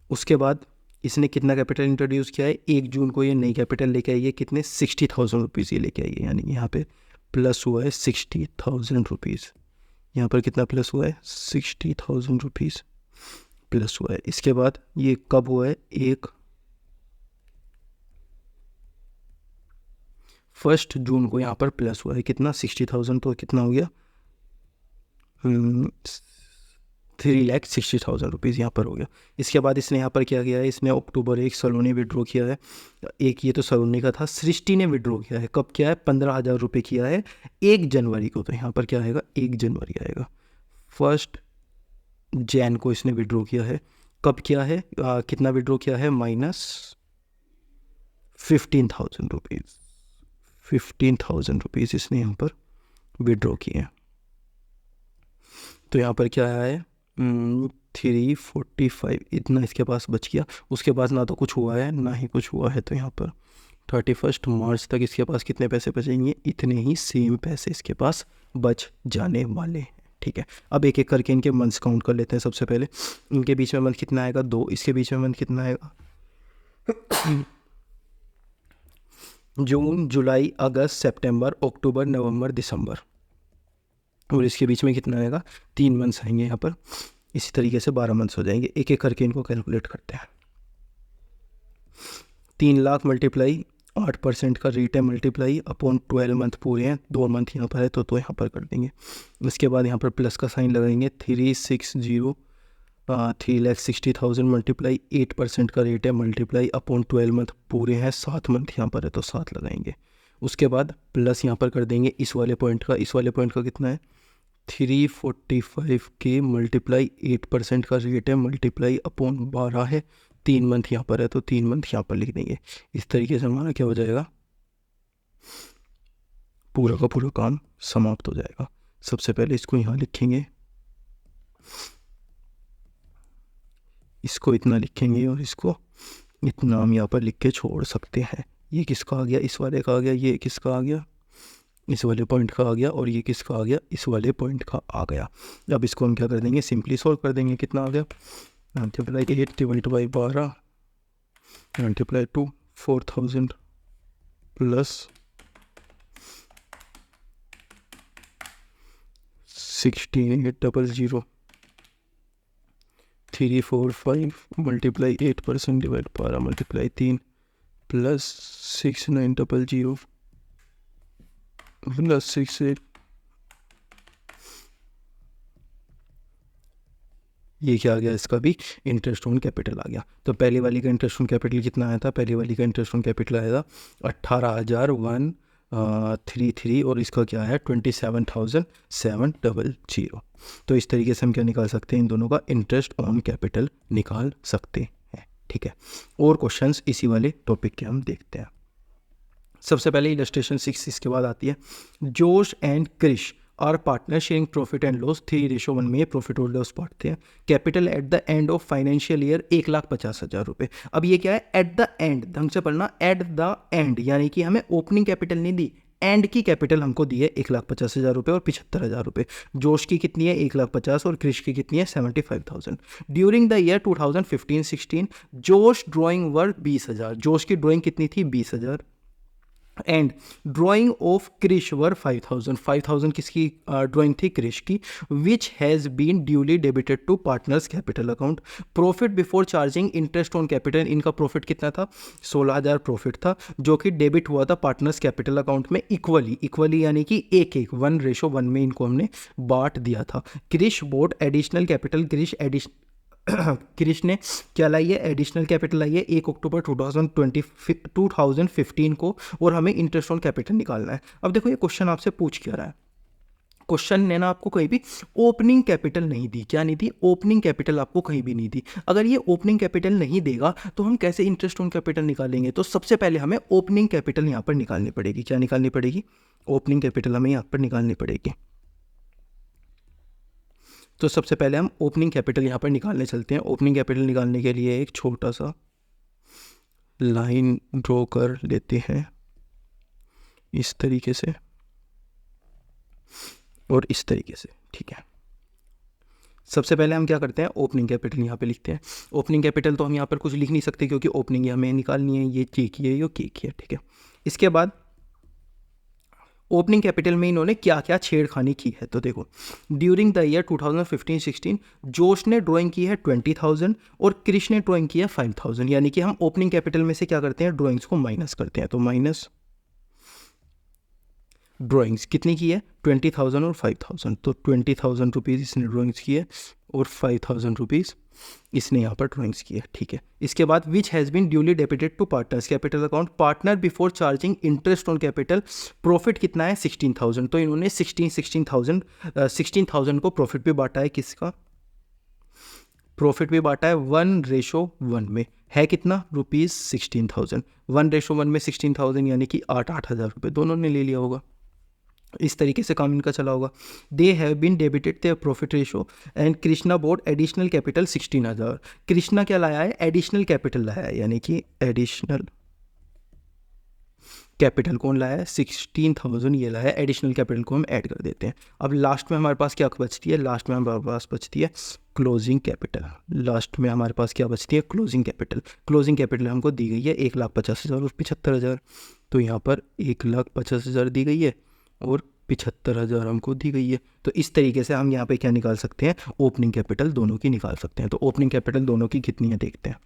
Speaker 1: उसके बाद इसने कितना कैपिटल इंट्रोड्यूस किया है, 1 जून को ये नई कैपिटल लेके आई है। कितने, 60,000 रुपीज़ ये लेके आई है। यानी यहाँ पे प्लस हुआ है 60,000 रुपीज़। यहाँ पर कितना प्लस हुआ है, 60,000 रुपीज़ प्लस हुआ है। इसके बाद ये कब हुआ है, 1 जून को यहाँ पर प्लस हुआ है। कितना, 60,000, तो कितना हो गया, 3,60,000 रुपीज़ यहाँ पर हो गया। इसके बाद इसने यहाँ पर क्या किया है, इसने अक्टूबर 1 सलोनी विड्रॉ किया है। एक ये तो सलोनी का था। सृष्टि ने विड्रॉ किया है, कब किया है, 15,000 रुपये किया है 1 जनवरी को। तो यहाँ पर क्या आएगा, 1 जनवरी आएगा। 1 जैन को इसने विड्रॉ किया है। कब किया है, कितना विड्रॉ किया है, -15,000 रुपीज़। 15,000 रुपीज़ इसने यहाँ पर विड्रॉ किए हैं। तो यहाँ पर क्या है, 345 इतना इसके पास बच गया। उसके बाद ना तो कुछ हुआ है ना ही कुछ हुआ है। तो यहाँ पर 31 मार्च तक इसके पास कितने पैसे बचेंगे, इतने ही सेम पैसे इसके पास बच जाने वाले हैं। ठीक है, अब एक एक करके इनके मंथ्स काउंट कर लेते हैं। सबसे पहले इनके बीच में मंथ कितना आएगा, 2। इसके बीच में मंथ कितना आएगा, जून, जुलाई, अगस्त, सितंबर, अक्टूबर, नवंबर, दिसंबर। और इसके बीच में कितना आएगा, 3 मंथ्स आएंगे यहाँ पर। इसी तरीके से 12 मंथ्स हो जाएंगे। एक एक करके इनको कैलकुलेट करते हैं। 3 लाख मल्टीप्लाई 8% का रेट है, मल्टीप्लाई अपॉन 12 मंथ पूरे हैं। 2 मंथ यहाँ पर है तो यहाँ पर कर देंगे। इसके बाद यहाँ पर प्लस का साइन लगाएंगे। 3,60,000 मल्टीप्लाई 8% का रेट है, मल्टीप्लाई अपॉन 12 मंथ पूरे हैं। 7 मंथ यहाँ पर है तो 7 लगाएंगे। उसके बाद प्लस यहाँ पर कर देंगे इस वाले पॉइंट का। इस वाले पॉइंट का कितना है, 345 के मल्टीप्लाई 8% का रेट है, मल्टीप्लाई अपॉन 12 है। 3 मंथ यहाँ पर है तो 3 मंथ यहाँ पर लिख देंगे। इस तरीके से हमारा क्या हो जाएगा, पूरा का पूरा काम समाप्त हो जाएगा। सबसे पहले इसको यहाँ लिखेंगे, इसको इतना लिखेंगे और इसको इतना हम यहाँ पर लिख के छोड़ सकते हैं। ये किसका आ गया, इस वाले का आ गया। ये किसका आ गया, इस वाले पॉइंट का आ गया। और ये किसका आ गया, इस वाले पॉइंट का आ गया। अब इसको हम क्या कर देंगे, सिंपली सॉल्व कर देंगे। कितना आ गया, multiply 8 divide by 12 multiply 2, 4,000 plus 16,800 345 multiply 8% divide 12 multiply 3 plus 6,900 plus 6,800। ये क्या आ गया, इसका भी इंटरेस्ट ऑन कैपिटल आ गया। तो पहली वाली का इंटरेस्ट ऑन कैपिटल कितना आया था, पहली वाली का इंटरेस्ट ऑन कैपिटल आया था 18,133 और इसका क्या है 27,700। तो इस तरीके से हम क्या निकाल सकते हैं, इन दोनों का इंटरेस्ट ऑन कैपिटल निकाल सकते हैं। ठीक है, और क्वेश्चंस इसी वाले टॉपिक के हम देखते हैं। सबसे पहले इलस्ट्रेशन 6 इसके बाद आती है। Josh and Krish are partner sharing profit and loss 3:1 में प्रॉफिट और लॉस बांटते हैं। Capital at the end of financial year 1,50,000 रुपये। अब ये क्या है, एट द एंड, ढंग से पढ़ना, एट द एंड, यानी कि हमें ओपनिंग कैपिटल नहीं दी, एंड की कैपिटल हमको दी है 1,50,000 रुपये और 75,000 रुपये। जोश की कितनी है 1,50,000 और क्रिश की कितनी है 75,000। ड्यूरिंग द ईयर 2015-16 जोश ड्राइंग वर 20,000, जोश की ड्राइंग कितनी थी 20,000, and drawing of Krish were 5,000, 5,000 किसकी ड्राइंग थी, क्रिश की, which has been duly debited to partners capital account. Profit before charging interest on capital, इनका प्रॉफिट कितना था 16,000 प्रॉफिट था, जो कि डेबिट हुआ था पार्टनर्स कैपिटल अकाउंट में इक्वली यानी कि 1:1 में इनको हमने बांट दिया था। Krish brought additional capital, Krish ने क्या लाई है, एडिशनल कैपिटल लाई है 1 अक्टूबर 2015 को, और हमें इंटरेस्ट ऑन कैपिटल निकालना है। अब देखो ये क्वेश्चन आपसे पूछ क्या रहा है, क्वेश्चन ने ना आपको कहीं भी ओपनिंग कैपिटल नहीं दी, क्या नहीं दी, ओपनिंग कैपिटल आपको कहीं भी नहीं दी। अगर ये ओपनिंग कैपिटल नहीं देगा तो हम कैसे इंटरेस्ट ऑन कैपिटल निकालेंगे, तो सबसे पहले हमें ओपनिंग कैपिटल यहाँ पर निकालनी पड़ेगी। क्या निकालनी पड़ेगी, ओपनिंग कैपिटल हमें यहाँ पर निकालनी पड़ेगी। तो सबसे पहले हम ओपनिंग कैपिटल यहाँ पर निकालने चलते हैं। ओपनिंग कैपिटल निकालने के लिए एक छोटा सा लाइन ड्रॉ कर लेते हैं इस तरीके से और इस तरीके से, ठीक है। सबसे पहले हम क्या करते हैं, ओपनिंग कैपिटल यहाँ पे लिखते हैं। ओपनिंग कैपिटल तो हम यहाँ पर कुछ लिख नहीं सकते क्योंकि ओपनिंग हमें निकालनी है, ये के की है, ये के की है, ठीक है। इसके बाद ओपनिंग कैपिटल में इन्होंने क्या क्या छेड़खानी की है, तो देखो ड्यूरिंग द ईयर 2015-16 जोश ने ड्राइंग की है 20,000 और क्रिश ने ड्राइंग की है 5,000, यानी कि हम ओपनिंग कैपिटल में से क्या करते हैं, ड्राइंग्स को माइनस करते हैं। तो माइनस ड्राइंग्स कितनी की है 20,000 और 5,000, तो 20,000 रुपीज़ इसने ड्राइंग्स की है और 5,000 रुपीज़ इसने यहाँ पर ड्राइंग्स की है, ठीक है। इसके बाद which has been duly debited to partners capital account, partner before charging interest on capital, profit कितना है 16,000, तो इन्होंने 16,000 को प्रॉफिट भी बांटा है, किसका प्रॉफिट भी बांटा है 1:1 में, है कितना रुपीज़ 16,000, 1:1 में 16,000 यानी कि 8,000 रुपये दोनों ने ले लिया होगा। इस तरीके से काम इनका चला होगा। They have been debited their profit ratio and Krishna brought additional capital 16,000, Krishna क्या लाया है, एडिशनल कैपिटल लाया है, यानी कि एडिशनल कैपिटल कौन लाया है 16,000 ये लाया है, एडिशनल कैपिटल को हम ऐड कर देते हैं। अब लास्ट में हमारे पास क्या बचती है, लास्ट में हमारे पास बचती है क्लोजिंग कैपिटल, लास्ट में हमारे पास क्या बचती है क्लोजिंग कैपिटल। क्लोजिंग कैपिटल हमको दी गई है 1,50,000 और 75,000, तो यहाँ पर 1,50,000 दी गई है और 75,000 हमको दी गई है। तो इस तरीके से हम यहाँ पे क्या निकाल सकते हैं, ओपनिंग कैपिटल दोनों की निकाल सकते हैं। तो ओपनिंग कैपिटल दोनों की कितनी है देखते हैं,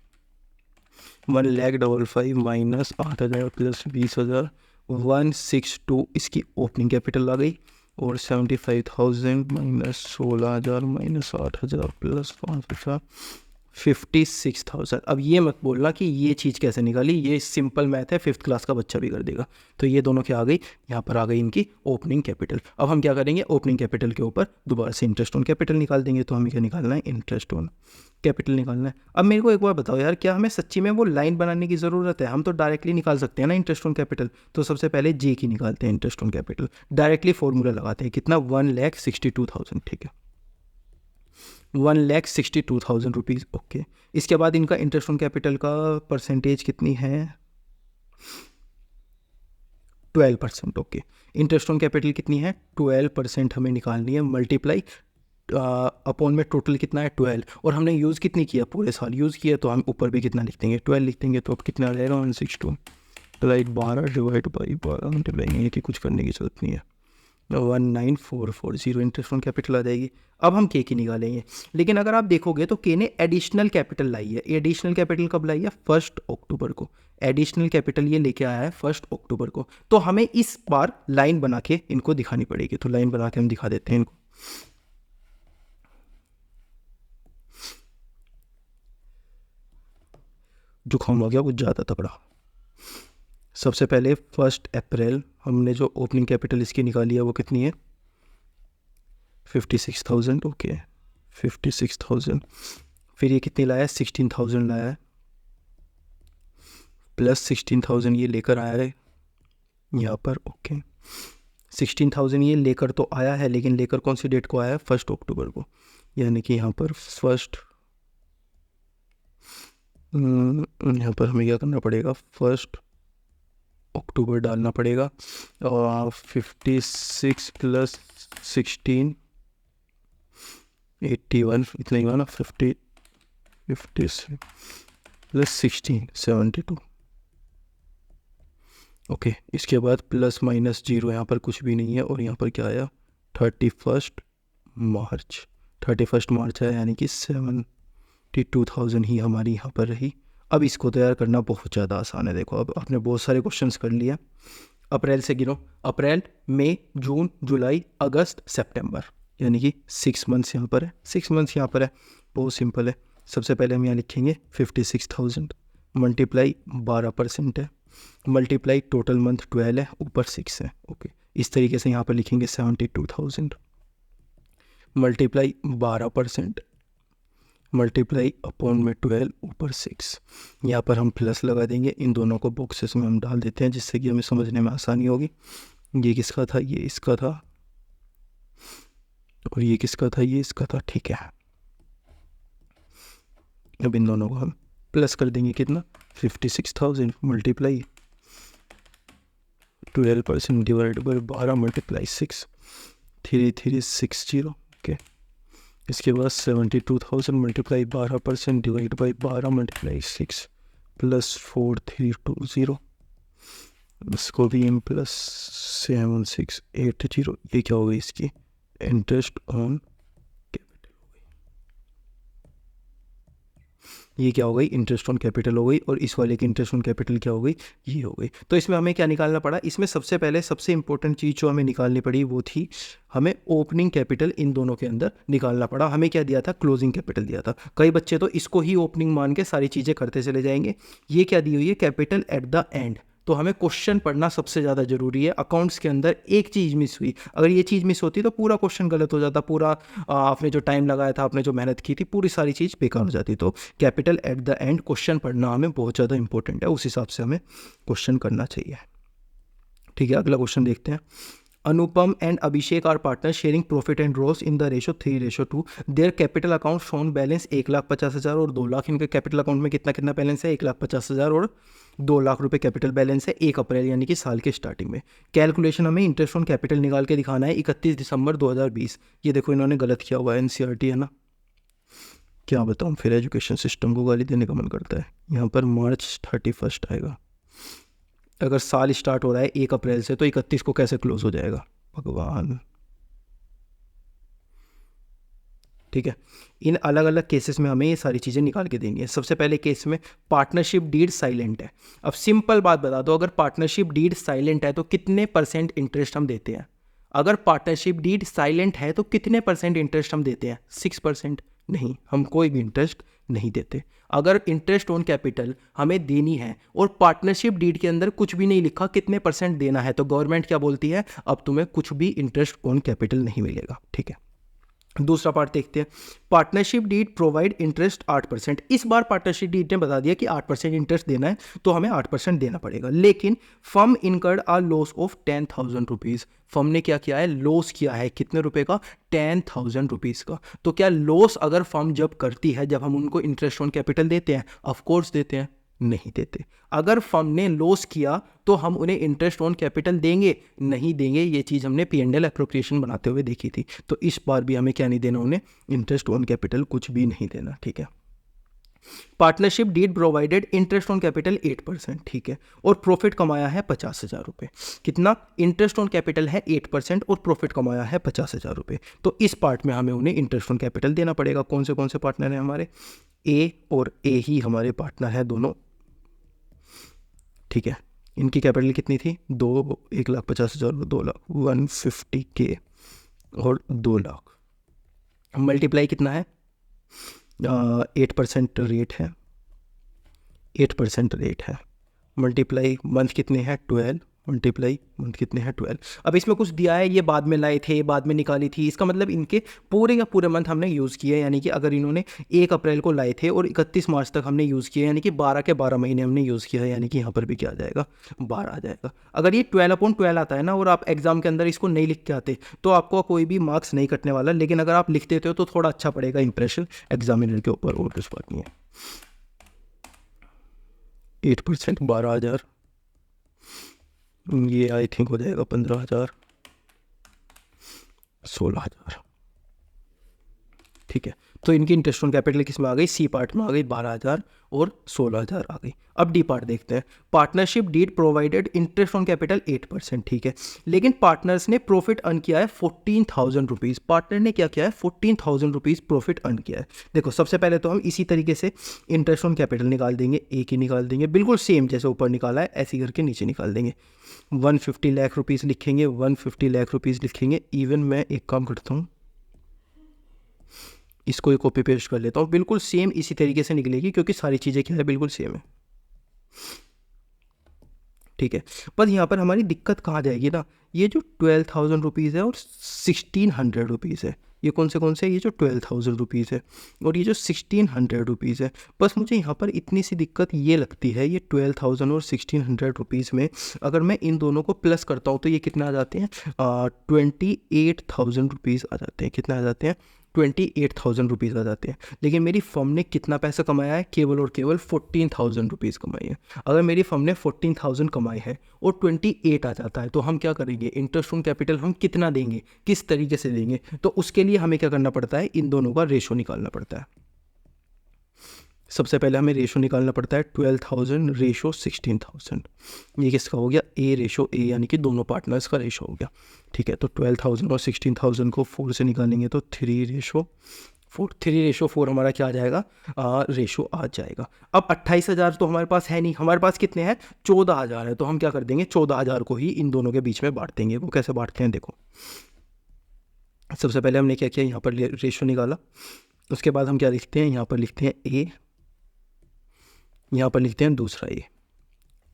Speaker 1: 1,55,000 माइनस 8,000 प्लस 20,000 162 इसकी ओपनिंग कैपिटल आ गई, और 75,000 माइनस 16,000 माइनस 8,000 प्लस 5,000 56,000। अब ये मत बोलना कि ये चीज़ कैसे निकाली, ये सिंपल मैथ है, 5th क्लास का बच्चा भी कर देगा। तो ये दोनों क्या आ गई, यहाँ पर आ गई इनकी ओपनिंग कैपिटल। अब हम क्या करेंगे, ओपनिंग कैपिटल के ऊपर दोबारा से इंटरेस्ट ऑन कैपिटल निकाल देंगे। तो हमें क्या निकालना है, इंटरेस्ट ऑन कैपिटल निकालना है। अब मेरे को एक बार बताओ यार, क्या हमें सच्ची में वो लाइन बनाने की ज़रूरत है, हम तो डायरेक्टली निकाल सकते हैं ना इंटरेस्ट ऑन कैपिटल। तो सबसे पहले जे की निकालते हैं interest on capital, directly formula लगाते हैं, कितना 1,62,000, ठीक है 1,62,000 रुपीज़, ओके। इसके बाद इनका इंटरेस्ट ऑन कैपिटल का परसेंटेज कितनी है 12%, ओके। इंटरेस्ट ऑन कैपिटल कितनी है 12% हमें निकालनी है, मल्टीप्लाई अपॉन में टोटल कितना है 12, और हमने यूज़ कितनी किया, पूरे साल यूज़ किया, तो हम ऊपर भी कितना लिख देंगे 12 लिख देंगे। तो अब कितना रहेगा 162 प्लस 12 डिवाइड बाई 12 मल्टीप्लाई, कि कुछ करने की जरूरत नहीं है, 19,440 इंटरेस्ट ऑन कैपिटल आ जाएगी। अब हम के की निकालेंगे, लेकिन अगर आप देखोगे तो के ने एडिशनल कैपिटल लाई है। एडिशनल कैपिटल कब लाई है 1 अक्टूबर को, एडिशनल कैपिटल ये लेके आया है 1 अक्टूबर को। तो हमें इस बार लाइन बना के इनको दिखानी पड़ेगी, तो लाइन बना के हम दिखा देते हैं इनको। जुकाम हो गया कुछ ज़्यादा तगड़ा। सबसे पहले 1 अप्रैल हमने जो ओपनिंग कैपिटल इसकी निकाली है वो कितनी है 56,000, ओके 56,000। फिर ये कितनी लाया है 16,000 लाया है, प्लस 16,000 ये लेकर आया है यहाँ पर, ओके 16,000 ये लेकर तो आया है, लेकिन लेकर कौन सी डेट को आया है, 1 अक्टूबर को, यानी कि यहाँ पर यहाँ पर हमें क्या करना पड़ेगा, 1 अक्टूबर डालना पड़ेगा, और 56 + 16 81 इतना ही हुआ ना, 56 + 16 72, ओके। इसके बाद प्लस माइनस 0, यहाँ पर कुछ भी नहीं है, और यहाँ पर क्या आया 31 मार्च है, यानी कि 72,000 ही हमारी यहाँ पर रही। अब इसको तैयार करना बहुत ज़्यादा आसान है। देखो अब आपने बहुत सारे क्वेश्चंस कर लिया। अप्रैल से गिनो, अप्रैल, मई, जून, जुलाई, अगस्त, सितंबर, यानी कि 6 मंथ्स यहाँ पर है, 6 मंथ्स यहाँ पर है। बहुत सिंपल है। सबसे पहले हम यहाँ लिखेंगे 56,000 मल्टीप्लाई 12% है, मल्टीप्लाई टोटल मंथ 12 है, ऊपर 6 है, ओके। इस तरीके से यहाँ पर लिखेंगे 72,000 मल्टीप्लाई 12% मल्टीप्लाई अपॉन में 12 ऊपर 6। यहाँ पर हम प्लस लगा देंगे, इन दोनों को बॉक्सेस में हम डाल देते हैं, जिससे कि हमें समझने में आसानी होगी। ये किसका था, ये इसका था, और ये किसका था, ये इसका था, ठीक है। अब इन दोनों को हम प्लस कर देंगे, कितना 56,000 multiply 12% divide by 12 multiply 6 3360, okay. इसके बाद 72,000 multiply 12% divide by 12 multiply 6 plus 4320, इसको भी एम प्लस 7680। ये क्या हो गई, इसकी इंटरेस्ट ऑन कैपिटल हो गई। ये क्या हो गई, इंटरेस्ट ऑन कैपिटल हो गई, और इस वाले की इंटरेस्ट ऑन कैपिटल क्या हो गई, ये हो गई। तो इसमें हमें क्या निकालना पड़ा, इसमें सबसे पहले सबसे इंपॉर्टेंट चीज़ जो हमें निकालनी पड़ी वो थी, हमें ओपनिंग कैपिटल इन दोनों के अंदर निकालना पड़ा। हमें क्या दिया था, क्लोजिंग कैपिटल दिया था। कई बच्चे तो इसको ही ओपनिंग मान के सारी चीज़ें करते चले जाएंगे। ये क्या दी हुई है, कैपिटल एट द एंड। तो हमें क्वेश्चन पढ़ना सबसे ज़्यादा जरूरी है। अकाउंट्स के अंदर एक चीज़ मिस हुई, अगर ये चीज़ मिस होती तो पूरा क्वेश्चन गलत हो जाता, पूरा आपने जो टाइम लगाया था, आपने जो मेहनत की थी, पूरी सारी चीज़ बेकार हो जाती। तो capital at the and question पढ़ना हमें बहुत ज़्यादा इंपॉर्टेंट है, उस हिसाब से हमें क्वेश्चन करना चाहिए। ठीक है, अगला क्वेश्चन देखते हैं। Anupam and Abhishek are partner sharing profit and loss in the ratio 3:2। Their capital account shown balance 1,50,000 और 2 लाख। इनके कैपिटल अकाउंट में कितना कितना बैलेंस है, 1,50,000 और 2 लाख रुपए कैपिटल बैलेंस है 1 अप्रैल यानी कि साल के स्टार्टिंग में। कैलकुलेशन हमें इंटरेस्ट ऑन कैपिटल निकाल के दिखाना है 31 दिसंबर 2020। ये देखो इन्होंने गलत किया हुआ है, एनसीईआरटी है ना, क्या बताऊँ, फिर एजुकेशन सिस्टम को गाली देने का मन करता है। यहाँ पर मार्च 31 आएगा। अगर साल स्टार्ट हो रहा है 1 अप्रैल से, तो 31 को कैसे क्लोज हो जाएगा, भगवान। ठीक है, इन अलग अलग केसेस में हमें ये सारी चीज़ें निकाल के देनी है। सबसे पहले केस में पार्टनरशिप डीड साइलेंट है। अब सिंपल बात बता दो, अगर पार्टनरशिप डीड साइलेंट है तो कितने % इंटरेस्ट हम देते हैं। अगर पार्टनरशिप डीड साइलेंट है तो कितने % इंटरेस्ट हम देते हैं, 6%। नहीं, हम कोई भी इंटरेस्ट नहीं देते। अगर इंटरेस्ट ऑन कैपिटल हमें देनी है और पार्टनरशिप डीड के अंदर कुछ भी नहीं लिखा कितने % देना है, तो गवर्नमेंट क्या बोलती है, अब तुम्हें कुछ भी इंटरेस्ट ऑन कैपिटल नहीं मिलेगा। ठीक है, दूसरा पार्ट देखते हैं। Partnership deed provide interest 8%। इस बार पार्टनरशिप डीड ने बता दिया कि 8% इंटरेस्ट देना है, तो हमें 8% देना पड़ेगा। लेकिन firm incurred a loss of 10,000 rupees. Firm ने क्या किया है, लॉस किया है, कितने रुपए का, 10,000 रुपीज़ का। तो क्या लॉस अगर फर्म जब करती है, जब हम उनको इंटरेस्ट ऑन कैपिटल देते हैं, ऑफकोर्स देते हैं, नहीं देते। अगर फर्म ने लॉस किया तो हम उन्हें इंटरेस्ट ऑन कैपिटल देंगे, नहीं देंगे। ये चीज़ हमने P&L एप्रोप्रिएशन बनाते हुए देखी थी। तो इस बार भी हमें क्या नहीं देना, उन्हें इंटरेस्ट ऑन कैपिटल कुछ भी नहीं देना। ठीक है, partnership deed provided interest on capital 8%। ठीक है, और प्रॉफिट कमाया है 50,000 रुपये। कितना, इंटरेस्ट ऑन कैपिटल है 8% और प्रॉफिट कमाया है 50,000 रुपये। तो इस पार्ट में हमें उन्हें इंटरेस्ट ऑन कैपिटल देना पड़ेगा। कौन से पार्टनर हैं हमारे, ए और ए ही हमारे पार्टनर है दोनों। ठीक है, इनकी कैपिटल कितनी थी, 1,50,000 और 2 लाख, 150K और 2 लाख। मल्टीप्लाई कितना है, 8% रेट है, 8% रेट है। मल्टीप्लाई मंथ कितने हैं, 12 मल्टीप्लाई मंथ कितने हैं 12। अब इसमें कुछ दिया है, ये बाद में लाए थे, बाद में निकाली थी, इसका मतलब इनके पूरे का पूरे मंथ हमने यूज़ किए, यानी कि अगर इन्होंने 1 अप्रैल को लाए थे और 31 मार्च तक हमने यूज़ किया, यानी कि 12 के 12 महीने हमने यूज़ किया है, यानी कि यहाँ पर भी क्या आ जाएगा 12 आ जाएगा। अगर ये 12/12 आता है ना और आप एग्जाम के अंदर इसको नहीं लिख के आते तो आपको कोई भी मार्क्स नहीं कटने वाला, लेकिन अगर आप लिख देते हो तो थोड़ा अच्छा पड़ेगा इंप्रेशन एग्जामिनर के ऊपर, और कुछ बात नहीं है। 8% 12,000, ये आई थिंक हो जाएगा 15,000, 16,000। ठीक है, तो इनकी इंटरेस्ट ऑन कैपिटल किस में आ गई, सी पार्ट में आ गई 12,000 और 16,000 आ गई। अब डी पार्ट देखते हैं। Partnership deed provided interest on capital 8%, ठीक है, लेकिन पार्टनर्स ने प्रॉफिट अर्न किया है 14,000 रुपीज़। पार्टनर ने क्या किया है 14,000 रुपीज़ प्रॉफिट अर्न किया है। देखो सबसे पहले तो हम इसी तरीके से इंटरेस्ट ऑन कैपिटल निकाल देंगे, एक ही निकाल देंगे, बिल्कुल सेम जैसे ऊपर निकाला है ऐसे करके नीचे निकाल देंगे। 150 लाख रुपीज़ लिखेंगे, 150 लाख रुपीज़ लिखेंगे। इवन मैं एक काम करता हूँ, इसको ही कॉपी पेस्ट कर लेता हूँ, बिल्कुल सेम इसी तरीके से निकलेगी क्योंकि सारी चीज़ें क्या है बिल्कुल सेम है। ठीक है, पर यहाँ पर हमारी दिक्कत कहाँ जाएगी ना, ये जो 12,000 रुपीज़ है और 1,600 रुपीज़ है, ये कौन से ये जो 12,000 रुपीज़ है और ये जो 1,600 रुपीज़ है, बस मुझे यहाँ पर इतनी सी दिक्कत ये लगती है, ये 12,000 और 1,600 रुपीज़ में अगर मैं इन दोनों को प्लस करता हूँ तो ये कितना आ जाते हैं 28,000 रुपीज़ आ जाते हैं। कितना आ जाते हैं 28,000 रुपीज़ आ जाते हैं। लेकिन मेरी फर्म ने कितना पैसा कमाया है, केवल और केवल 14,000 रुपीज़ कमाई है। अगर मेरी फर्म ने 14,000 कमाई है और 28 आ जाता है तो हम क्या करेंगे, इंटरेस्ट ऑन कैपिटल हम कितना देंगे, किस तरीके से देंगे, तो उसके लिए हमें क्या करना पड़ता है, इन दोनों का रेशो निकालना पड़ता है। सबसे पहले हमें रेशो निकालना पड़ता है 12,000 रेशो 16,000। ये किसका हो गया, ए रेशो ए, यानी कि दोनों पार्टनर्स का रेशो हो गया। ठीक है, तो 12,000 और 16,000 को 4 से निकालेंगे तो 3:4 हमारा क्या आ जाएगा, रेशो आ जाएगा। अब 28,000 तो हमारे पास है नहीं, हमारे पास कितने हैं 14,000 है, तो हम क्या कर देंगे 14,000 को ही इन दोनों के बीच में बांट देंगे। वो कैसे बांटते हैं देखो, सबसे पहले हमने क्या किया, यहाँ पर रेशो निकाला, उसके बाद हम क्या लिखते हैं, यहाँ पर लिखते हैं ए, यहाँ पर लिखते हैं दूसरा ए।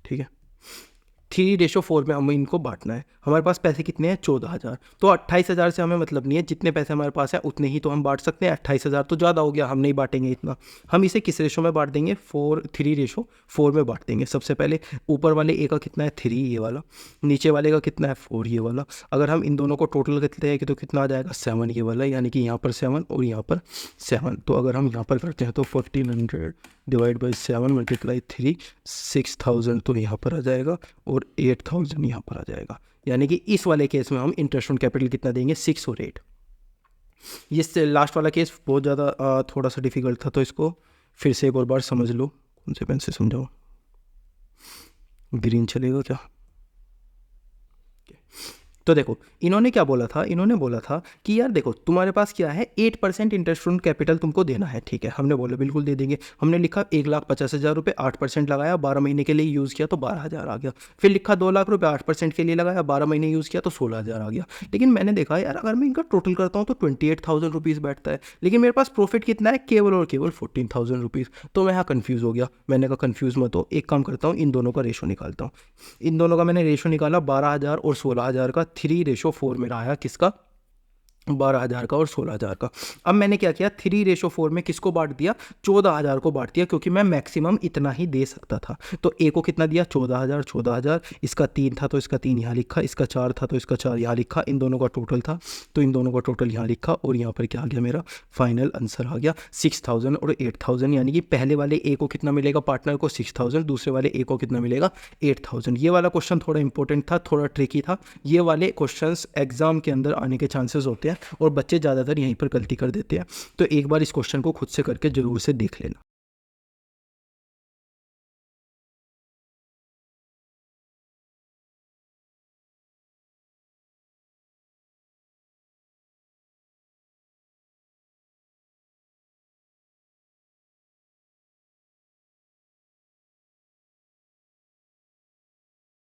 Speaker 1: ठीक है, 3:4 में हमें इनको बांटना है। हमारे पास पैसे कितने हैं 14,000, तो 28,000 से हमें मतलब नहीं है, जितने पैसे हमारे पास है उतने ही तो हम बांट सकते हैं। 28,000 तो ज़्यादा हो गया, हम नहीं बांटेंगे इतना। हम इसे किस रेशो में बांट देंगे, 3:4 में बांट देंगे। सबसे पहले ऊपर वाले ए का कितना है 3, ये वाला, नीचे वाले का कितना है 4, ये वाला। अगर हम इन दोनों को टोटल करते हैं तो कितना आ जाएगा 7, ये वाला, यानी कि यहाँ पर 7 और यहाँ पर 7। तो अगर हम यहाँ पर करते हैं तो 1,400 डिवाइड बाई 7 मल्टीप्लाई 3, 6,000 तो यहाँ पर आ जाएगा और 8,000 यहाँ पर आ जाएगा। यानी कि इस वाले केस में हम इंटरेस्ट ऑन कैपिटल कितना देंगे 6 और 8। ये लास्ट वाला केस बहुत ज़्यादा थोड़ा सा डिफिकल्ट था, तो इसको फिर से एक और बार समझ लो। कौन से पेन से समझाओ, ग्रीन चलेगा क्या? तो देखो इन्होंने क्या बोला था, इन्होंने बोला था कि यार देखो तुम्हारे पास क्या है 8% इंटरेस्ट ऑन कैपिटल तुमको देना है। ठीक है, हमने बोला बिल्कुल दे देंगे। हमने लिखा 1,50,000 रुपये, 8% लगाया, 12 महीने के लिए यूज़ किया तो 12,000 आ गया। फिर लिखा 2 लाख रुपये, 8% के लिए लगाया, 12 महीने यूज़ किया तो 16,000 आ गया। लेकिन मैंने देखा यार अगर मैं इनका टोटल करता हूँ तो 28,000 रुपीज़ बैठता है, लेकिन मेरे पास प्रॉफिट कितना है केवल और केवल 14,000 रुपीज़। तो मैं यहाँ कन्फ्यूज़ हो गया। मैंने कहा कन्फ्यूज़ मत हो, एक काम करता हूँ इन दोनों का रेशो निकालता हूँ। इन दोनों का मैंने रेशो निकाला 12,000 और 16,000 का, 3:4 मेरा आया किसका 12,000 का और 16,000 का। अब मैंने क्या किया 3:4 में किसको बांट दिया 14,000 को बांट दिया, क्योंकि मैं मैक्सिमम इतना ही दे सकता था। तो ए को कितना दिया 14,000, इसका 3 था तो इसका 3 यहाँ लिखा, इसका 4 था तो इसका 4 यहाँ लिखा, इन दोनों का टोटल था तो इन दोनों का टोटल यहाँ लिखा, और यहाँ पर क्या आ गया मेरा फाइनल आंसर आ गया 6,000 और 8,000। यानी कि पहले वाले ए को कितना मिलेगा पार्टनर को 6,000, दूसरे वाले ए को कितना मिलेगा 8,000। ये वाला क्वेश्चन थोड़ा इंपॉर्टेंट था, थोड़ा ट्रिकी था। ये वाले क्वेश्चन एग्जाम के अंदर आने के चांसेस होते हैं और बच्चे ज़्यादातर यहीं पर गलती कर देते हैं। तो एक बार इस क्वेश्चन को खुद से करके ज़रूर से देख लेना।